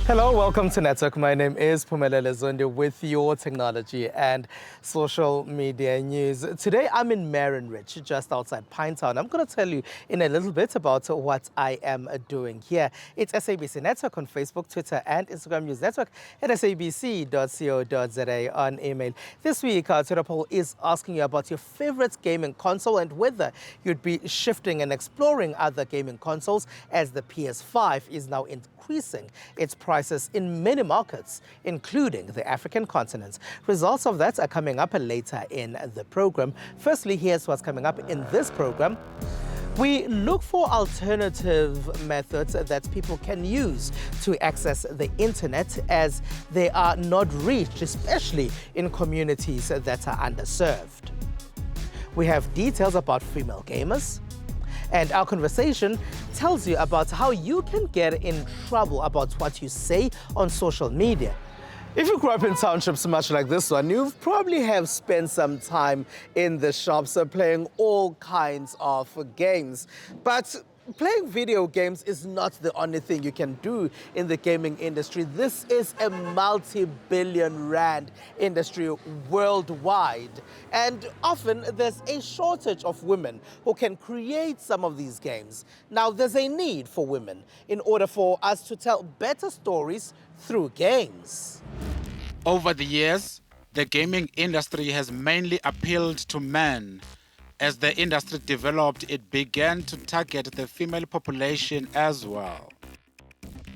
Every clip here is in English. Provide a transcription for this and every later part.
Hello, welcome to Network. My name is Phumelele Zondi with your technology and social media news. Today I'm in Marinridge, just outside Pinetown. I'm going to tell you in a little bit about what I am doing here. It's SABC Network on Facebook, Twitter and Instagram News Network at sabc.co.za on email. This week, our Twitter poll is asking you about your favorite gaming console and whether you'd be shifting and exploring other gaming consoles as the PS5 is now increasing its prices in many markets, including the African continent. Results of that are coming up later in the program. Firstly, here's what's coming up in this program. We look for alternative methods that people can use to access the internet as they are not reached, especially in communities that are underserved. We have details about female gamers. And our conversation tells you about how you can get in trouble about what you say on social media. If you grew up in townships much like this one, you probably have spent some time in the shops playing all kinds of games. But playing video games is not the only thing you can do in the gaming industry. This is a multi-billion rand industry worldwide. And often there's a shortage of women who can create some of these games. Now, there's a need for women in order for us to tell better stories through games. Over the years, the gaming industry has mainly appealed to men. As the industry developed, it began to target the female population as well.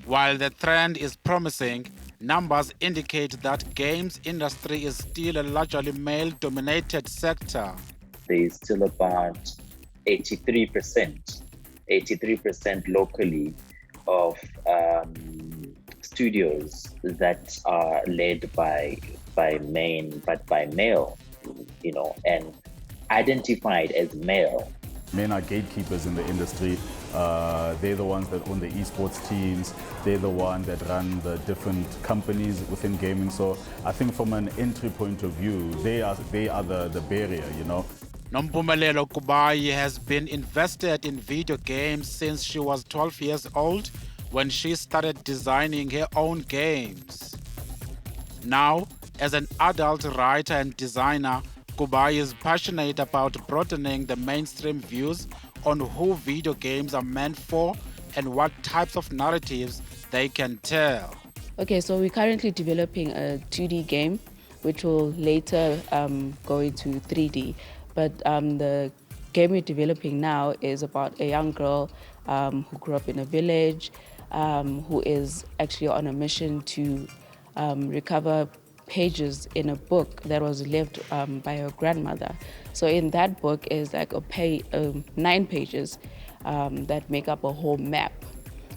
While the trend is promising, numbers indicate that games industry is still a largely male-dominated sector. There is still about 83% locally of studios that are led by men, but by male, and identified as male. Men are gatekeepers in the industry. They're the ones that own the esports teams. They're the ones that run the different companies within gaming. So I think from an entry point of view, they are the barrier, Nompumelelo Kubayi has been invested in video games since she was 12 years old when she started designing her own games. Now, as an adult writer and designer, Kubayi is passionate about broadening the mainstream views on who video games are meant for and what types of narratives they can tell. Okay, so we're currently developing a 2D game, which will later go into 3D. But the game we're developing now is about a young girl who grew up in a village, who is actually on a mission to recover pages in a book that was left by her grandmother. So in that book is like 9 pages that make up a whole map.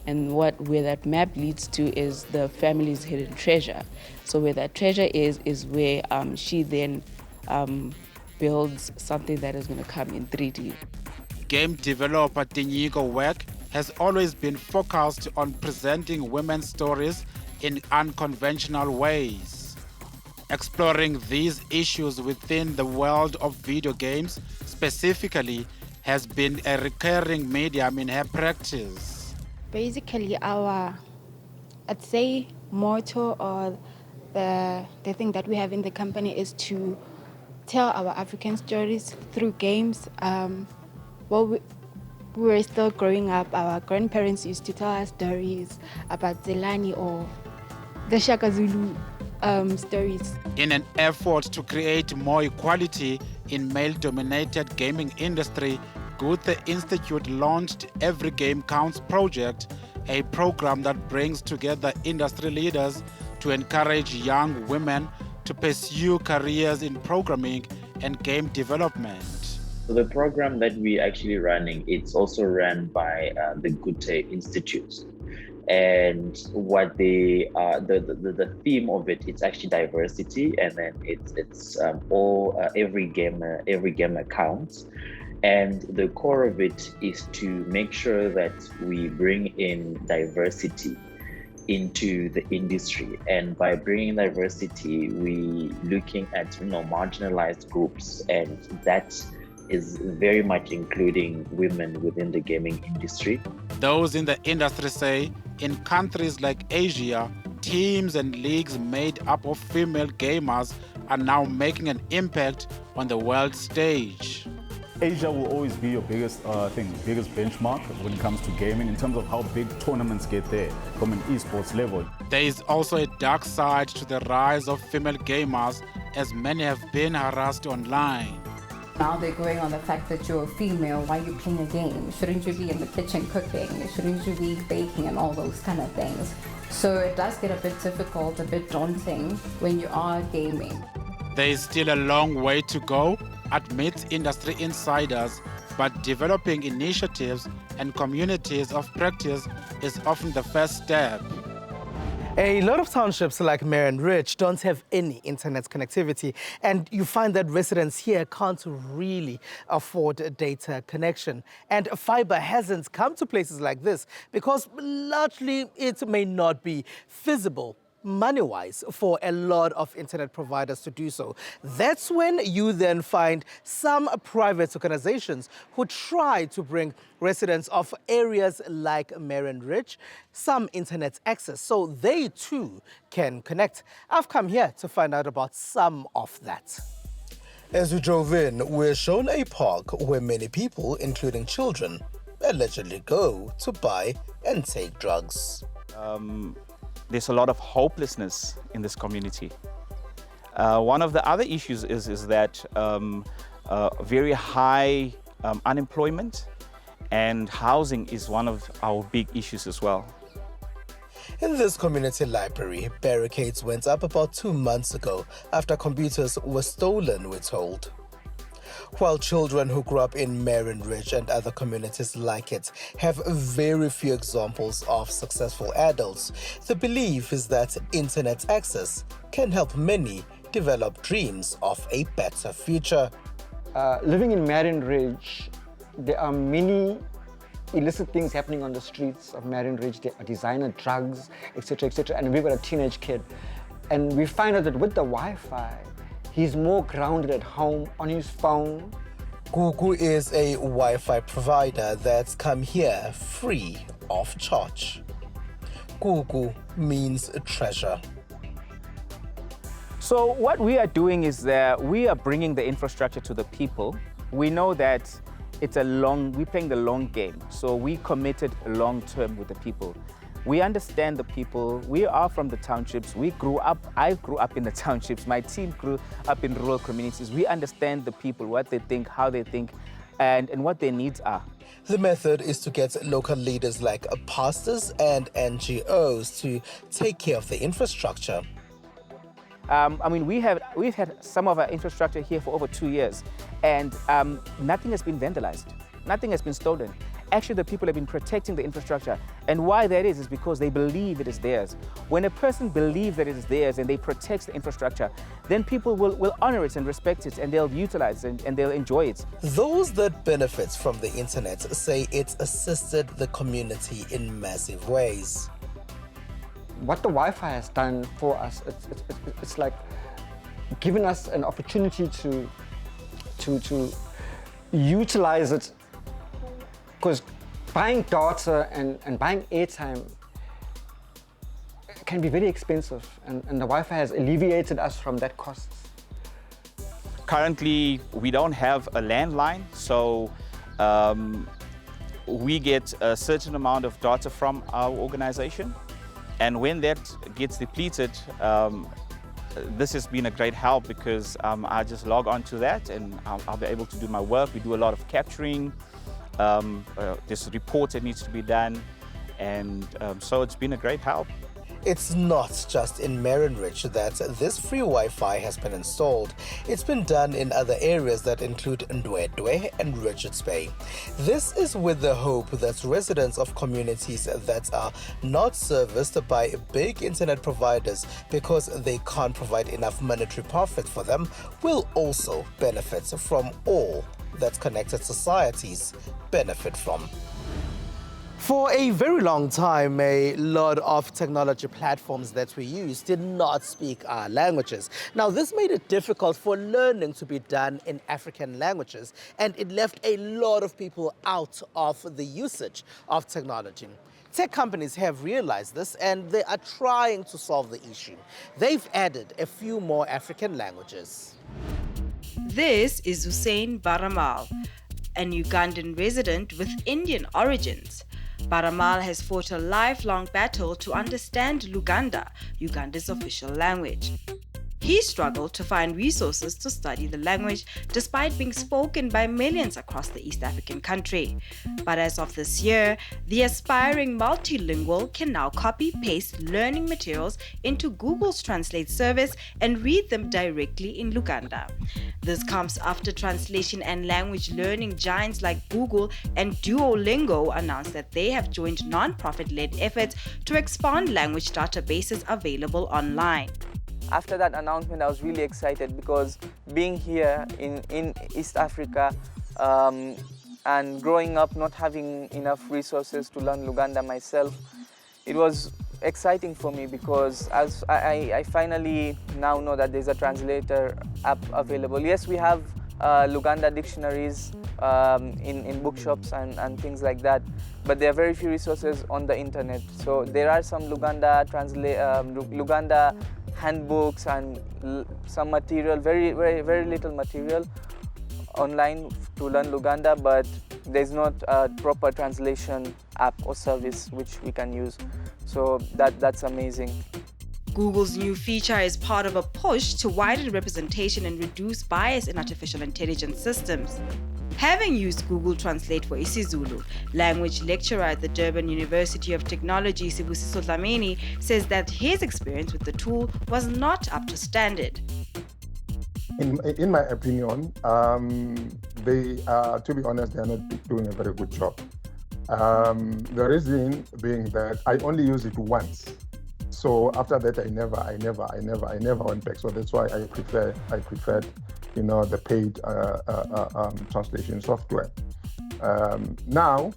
And where that map leads to is the family's hidden treasure. So where that treasure is where she then builds something that is going to come in 3D. Game developer Tinyiko work has always been focused on presenting women's stories in unconventional ways. Exploring these issues within the world of video games specifically has been a recurring medium in her practice. Basically, I'd say motto or the thing that we have in the company is to tell our African stories through games. While we were still growing up, our grandparents used to tell us stories about Zelani or the Shaka Zulu stories. In an effort to create more equality in male-dominated gaming industry, Guthe Institute launched Every Game Counts project, a program that brings together industry leaders to encourage young women to pursue careers in programming and game development. So the program that we're actually running, it's also run by the Guthe Institute. And what the theme of it, it's actually diversity, and then it's every gamer counts. And the core of it is to make sure that we bring in diversity into the industry. And by bringing diversity, we looking at marginalized groups, and that is very much including women within the gaming industry. Those in the industry say in countries like Asia, teams and leagues made up of female gamers are now making an impact on the world stage. Asia will always be your biggest benchmark when it comes to gaming in terms of how big tournaments get there from an esports level. There is also a dark side to the rise of female gamers, as many have been harassed online. Now they're going on the fact that you're a female, why are you playing a game? Shouldn't you be in the kitchen cooking? Shouldn't you be baking and all those kind of things? So it does get a bit difficult, a bit daunting when you are gaming. There is still a long way to go, admit industry insiders, but developing initiatives and communities of practice is often the first step. A lot of townships like Marion Ridge don't have any internet connectivity, and you find that residents here can't really afford a data connection. And fiber hasn't come to places like this because largely it may not be feasible money-wise for a lot of internet providers to do so. That's when you then find some private organizations who try to bring residents of areas like Marion Ridge some internet access so they too can connect. I've come here to find out about some of that. As we drove in, we're shown a park where many people, including children, allegedly go to buy and take drugs. There's a lot of hopelessness in this community. One of the other issues is that very high unemployment, and housing is one of our big issues as well. In this community library, barricades went up about 2 months ago after computers were stolen, we're told. While children who grew up in Marion Ridge and other communities like it have very few examples of successful adults, the belief is that internet access can help many develop dreams of a better future. Living in Marion Ridge, there are many illicit things happening on the streets of Marion Ridge. There are designer drugs, etc., etc. And we've got a teenage kid. And we find out that with the Wi-Fi, he's more grounded at home on his phone. Gugu is a Wi-Fi provider that's come here free of charge. Gugu means treasure. So what we are doing is that we are bringing the infrastructure to the people. We know that we're playing the long game. So we committed long term with the people. We understand the people. We are from the townships. I grew up in the townships. My team grew up in rural communities. We understand the people, what they think, how they think, and what their needs are. The method is to get local leaders like pastors and NGOs to take care of the infrastructure. We've had some of our infrastructure here for over 2 years, and nothing has been vandalized. Nothing has been stolen. Actually, the people have been protecting the infrastructure. And why that is because they believe it is theirs. When a person believes that it is theirs and they protect the infrastructure, then people will honor it and respect it, and they'll utilize it and they'll enjoy it. Those that benefit from the internet say it's assisted the community in massive ways. What the Wi-Fi has done for us, it's like giving us an opportunity to utilize it. Because buying data and buying airtime can be very expensive, and the Wi-Fi has alleviated us from that cost. Currently, we don't have a landline, so we get a certain amount of data from our organization. And when that gets depleted, this has been a great help because I just log on to that and I'll be able to do my work. We do a lot of capturing. There's reports that needs to be done, and so it's been a great help. It's not just in Marion Ridge that this free Wi-Fi has been installed. It's been done in other areas that include Ndwedwe and Richards Bay. This is with the hope that residents of communities that are not serviced by big internet providers because they can't provide enough monetary profit for them will also benefit from all that connected societies benefit from. For a very long time, a lot of technology platforms that we use did not speak our languages. Now, this made it difficult for learning to be done in African languages, and it left a lot of people out of the usage of technology. Tech companies have realized this and they are trying to solve the issue. They've added a few more African languages. This is Hussein Baramal, an Ugandan resident with Indian origins. Baramal has fought a lifelong battle to understand Luganda, Uganda's official language. He struggled to find resources to study the language despite being spoken by millions across the East African country. But as of this year, the aspiring multilingual can now copy-paste learning materials into Google's Translate service and read them directly in Luganda. This comes after translation and language learning giants like Google and Duolingo announced that they have joined non-profit-led efforts to expand language databases available online. After that announcement, I was really excited because being here in East Africa and growing up not having enough resources to learn Luganda myself, it was exciting for me because as I finally now know that there's a translator app available. Yes, we have Luganda dictionaries in bookshops and things like that, but there are very few resources on the internet. So there are some Luganda Luganda handbooks and some material, very little material online to learn Luganda, but there's not a proper translation app or service which we can use. So that's amazing. Google's new feature is part of a push to widen representation and reduce bias in artificial intelligence systems. Having used Google Translate for isiZulu, language lecturer at the Durban University of Technology, Sibusiso Dlamini, says that his experience with the tool was not up to standard. In my opinion, they are, to be honest, they are not doing a very good job. The reason being that I only used it once. So after that, I never went back. So that's why I preferred, the paid translation software. Now,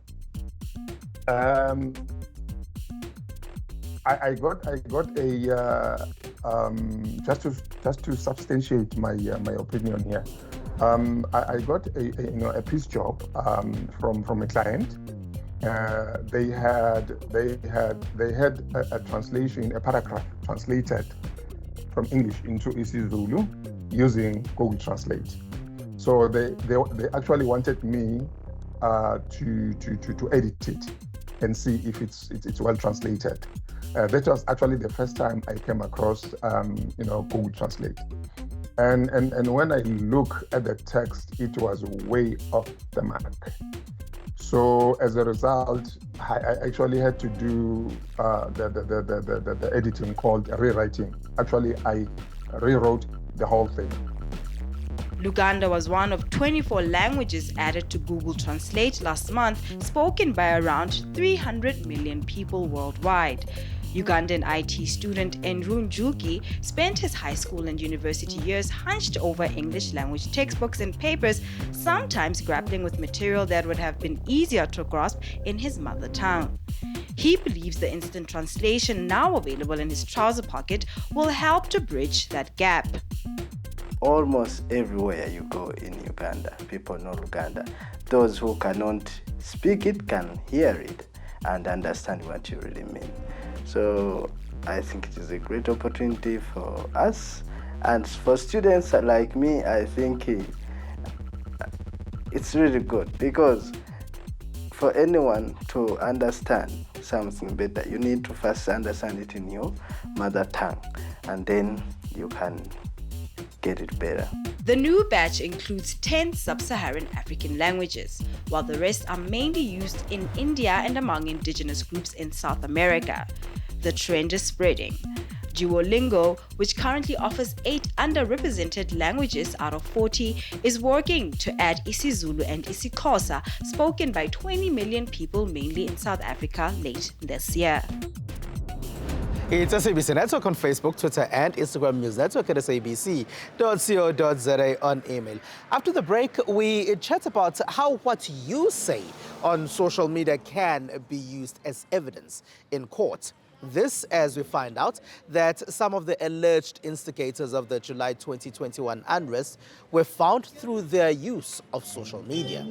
I got a just to substantiate my opinion here. I got a piece job from a client. They had a translation, a paragraph translated from English into isiZulu using Google Translate. So they actually wanted me to edit it and see if it's well translated. That was actually the first time I came across Google Translate. And when I look at the text, it was way off the mark. So as a result, I actually had to do the editing called rewriting. Actually, I rewrote the whole thing. Luganda was one of 24 languages added to Google Translate last month, spoken by around 300 million people worldwide. Ugandan IT student Enrun Juki spent his high school and university years hunched over English language textbooks and papers, sometimes grappling with material that would have been easier to grasp in his mother tongue. He believes the instant translation now available in his trouser pocket will help to bridge that gap. Almost everywhere you go in Uganda, people know Luganda. Those who cannot speak it can hear it and understand what you really mean. So I think it is a great opportunity for us, and for students like me, I think it's really good, because for anyone to understand something better, you need to first understand it in your mother tongue, and then you can get it better. The new batch includes 10 sub-Saharan African languages, while the rest are mainly used in India and among indigenous groups in South America. The trend is spreading. Duolingo, which currently offers 8 underrepresented languages out of 40, is working to add isiZulu and isiXhosa, spoken by 20 million people mainly in South Africa late this year. It's SABC Network on Facebook, Twitter, and Instagram News Network at sabc.co.za on email. After the break, we chat about how what you say on social media can be used as evidence in court. This as we find out that some of the alleged instigators of the July 2021 unrest were found through their use of social media.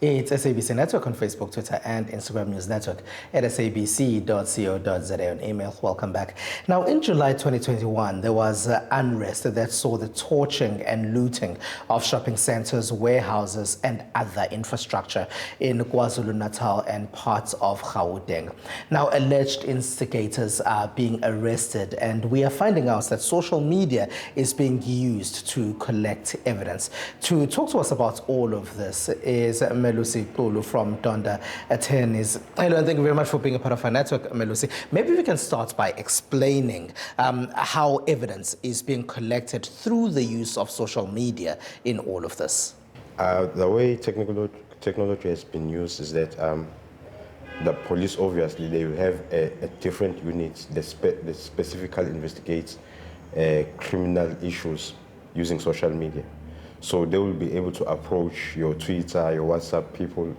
It's SABC Network on Facebook, Twitter, and Instagram News Network at sabc.co.za on email. Welcome back. Now, in July 2021, there was unrest that saw the torching and looting of shopping centers, warehouses, and other infrastructure in KwaZulu-Natal and parts of Gauteng. Now, alleged instigators are being arrested, and we are finding out that social media is being used to collect evidence. To talk to us about all of this is Melusi Kulu from Donda Attorneys. Hello, and thank you very much for being a part of our network, Melusi. Maybe we can start by explaining how evidence is being collected through the use of social media in all of this. The way technology has been used is that the police, obviously, they will have a different unit that specifically investigates criminal issues using social media. So they will be able to approach your Twitter, your WhatsApp people,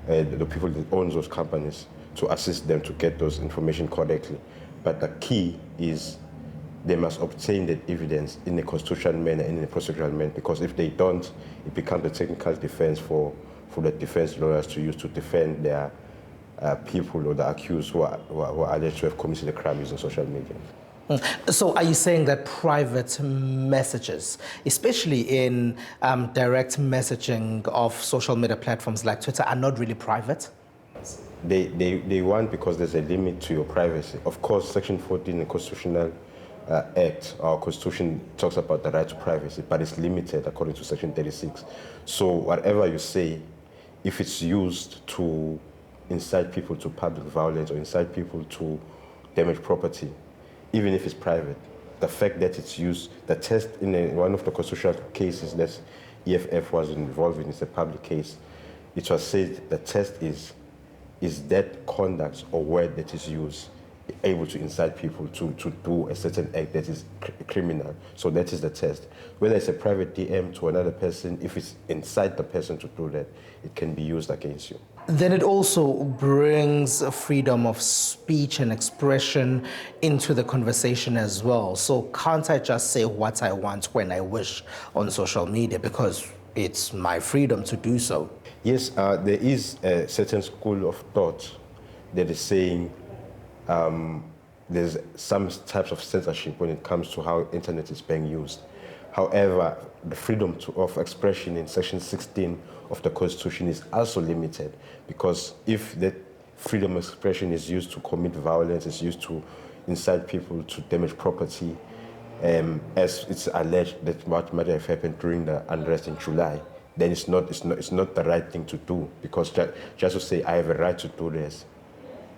the people that own those companies, to assist them to get those information correctly. But the key is they must obtain that evidence in a constitutional manner and in a procedural manner, because if they don't, it becomes a technical defense for the defense lawyers to use to defend their people or the accused who are alleged to have committed a crime using social media. So are you saying that private messages, especially in direct messaging of social media platforms like Twitter, are not really private? They want, because there's a limit to your privacy. Of course, Section 14 in the Constitutional Act, our Constitution talks about the right to privacy, but it's limited according to Section 36. So whatever you say, if it's used to incite people to public violence or incite people to damage property, even if it's private, the fact that it's used, the test in one of the constitutional cases that EFF was involved in, is a public case. It was said the test is that conduct or word that is used able to incite people to do a certain act that is criminal. So that is the test. Whether it's a private DM to another person, if it's incite the person to do that, it can be used against you. Then it also brings freedom of speech and expression into the conversation as well. So can't I just say what I want when I wish on social media, because it's my freedom to do so? Yes, there is a certain school of thought that is saying there's some types of censorship when it comes to how internet is being used. However, the freedom of expression in Section 16 of the Constitution is also limited, because if that freedom of expression is used to commit violence, is used to incite people to damage property, as it's alleged that what might have happened during the unrest in July, then it's not the right thing to do, because just to say I have a right to do this,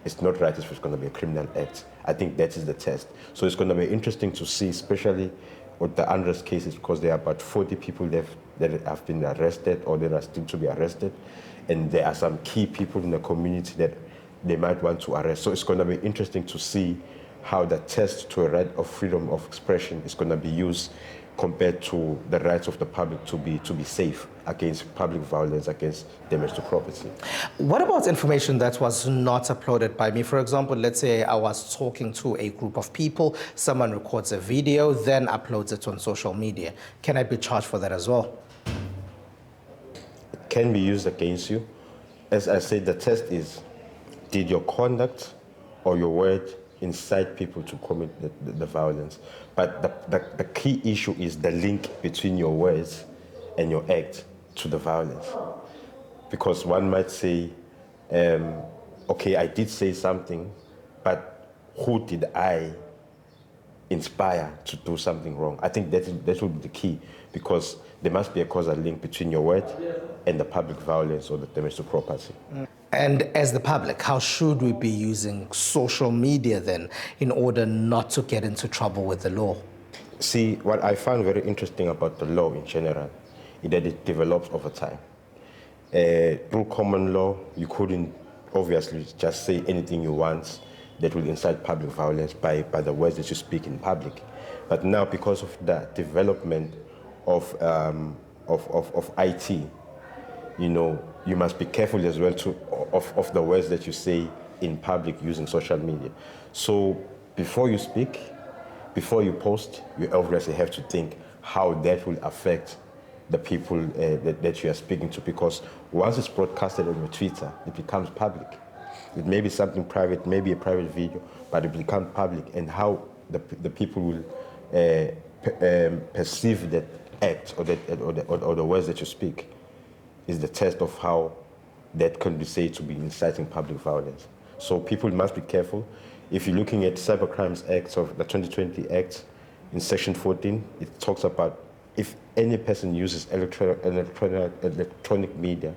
it's not right if it's going to be a criminal act. I think that is the test. So it's going to be interesting to see, especially with the unrest cases, because there are about 40 people that have been arrested or that are still to be arrested, and there are some key people in the community that they might want to arrest. So it's going to be interesting to see how the test to a right of freedom of expression is going to be used compared to the rights of the public to be safe against public violence, against damage to property. What about information that was not uploaded by me? For example, let's say I was talking to a group of people, someone records a video, then uploads it on social media. Can I be charged for that as well? It can be used against you. As I said, the test is, did your conduct or your word incite people to commit the violence? But the key issue is the link between your words and your act to the violence. Because one might say, okay, I did say something, but who did I inspire to do something wrong? I think that would be the key, because there must be a causal link between your word and the public violence or the damage to property. And as the public, how should we be using social media then in order not to get into trouble with the law? See, what I found very interesting about the law in general is that it develops over time. Through common law, you couldn't obviously just say anything you want that will incite public violence by the words that you speak in public. But now, because of the development of IT, you know, you must be careful as well of the words that you say in public using social media. So before you speak, before you post, you obviously have to think how that will affect the people that you are speaking to, because once it's broadcasted on your Twitter, it becomes public. It may be something private, maybe a private video, but it becomes public, and how the people will perceive that act or the words that you speak is the test of how that can be said to be inciting public violence. So people must be careful. If you're looking at Cybercrimes Act of the 2020 Act, in Section 14, it talks about if any person uses electronic media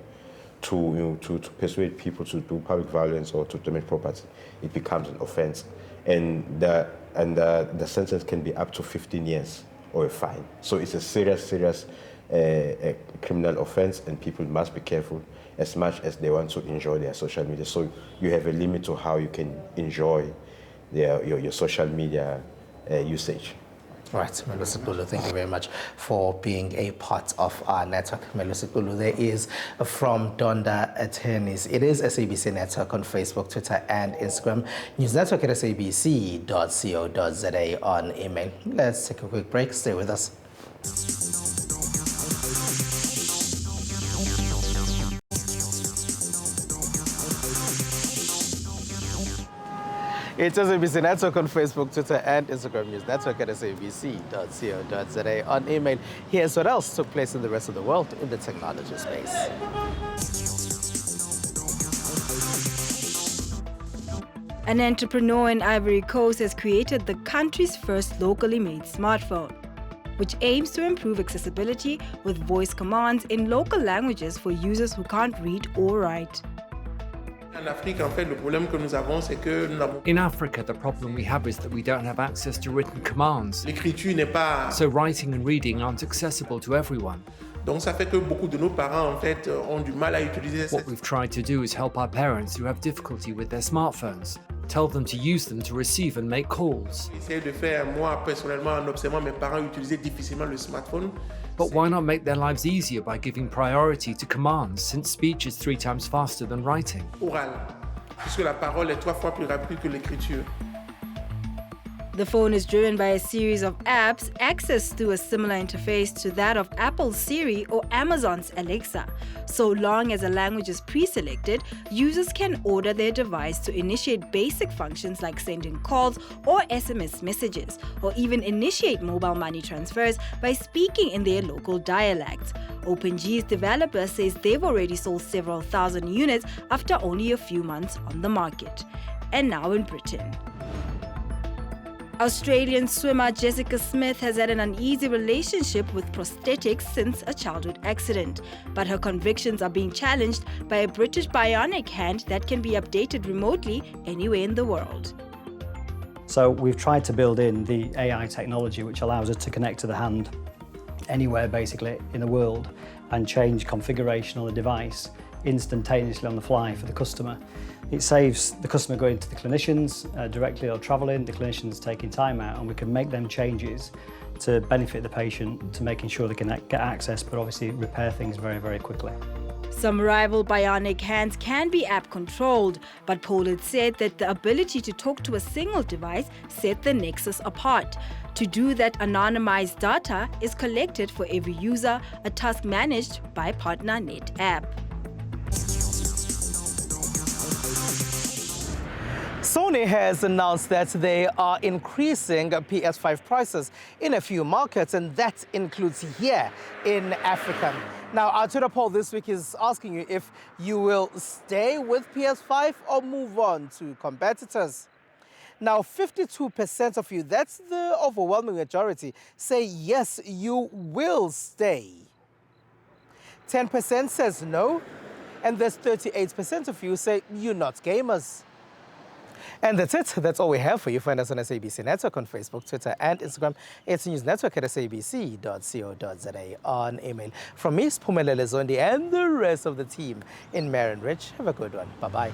to persuade people to do public violence or to damage property, it becomes an offense. And the sentence can be up to 15 years or a fine. So it's a serious criminal offense, and people must be careful as much as they want to enjoy their social media. So you have a limit to how you can enjoy your social media usage. Right, Melusi Kulu, thank you very much for being a part of our network. Melusi Kulu, there is from Donda Attorneys. It is SABC Network on Facebook, Twitter, and Instagram. News Network at sabc.co.za on email. Let's take a quick break. Stay with us. It's SABC Network on Facebook, Twitter, and Instagram. News Network at sabc.co.za on email. Here's what else took place in the rest of the world in the technology space. An entrepreneur in Ivory Coast has created the country's first locally made smartphone, which aims to improve accessibility with voice commands in local languages for users who can't read or write. In Africa, the problem we have is that we don't have access to written commands. So writing and reading aren't accessible to everyone. What we've tried to do is help our parents who have difficulty with their smartphones. Tell them to use them to receive and make calls. But why not make their lives easier by giving priority to commands, since speech is 3 times faster than writing? The phone is driven by a series of apps accessed through a similar interface to that of Apple's Siri or Amazon's Alexa. So long as a language is pre-selected, users can order their device to initiate basic functions like sending calls or SMS messages, or even initiate mobile money transfers by speaking in their local dialects. OpenG's developer says they've already sold several thousand units after only a few months on the market. And now in Britain. Australian swimmer Jessica Smith has had an uneasy relationship with prosthetics since a childhood accident, but her convictions are being challenged by a British bionic hand that can be updated remotely anywhere in the world. So we've tried to build in the AI technology which allows us to connect to the hand anywhere basically in the world and change configuration on the device instantaneously on the fly for the customer. It saves the customer going to the clinicians directly or travelling, the clinicians taking time out, and we can make them changes to benefit the patient, to making sure they can get access, but obviously repair things very, very quickly. Some rival bionic hands can be app controlled, but Pollard said that the ability to talk to a single device set the Nexus apart. To do that, anonymized data is collected for every user, a task managed by partner NetApp. Sony has announced that they are increasing PS5 prices in a few markets, and that includes here in Africa. Now, our Twitter poll this week is asking you if you will stay with PS5 or move on to competitors. Now, 52% of you, that's the overwhelming majority, say yes, you will stay. 10% says no, and there's 38% of you say you're not gamers. And that's it. That's all we have for you. Find us on SABC Network on Facebook, Twitter, and Instagram. It's News Network at sabc.co.za on email. From me, Phumelele Zondi, and the rest of the team in Marion Ridge. Have a good one. Bye-bye.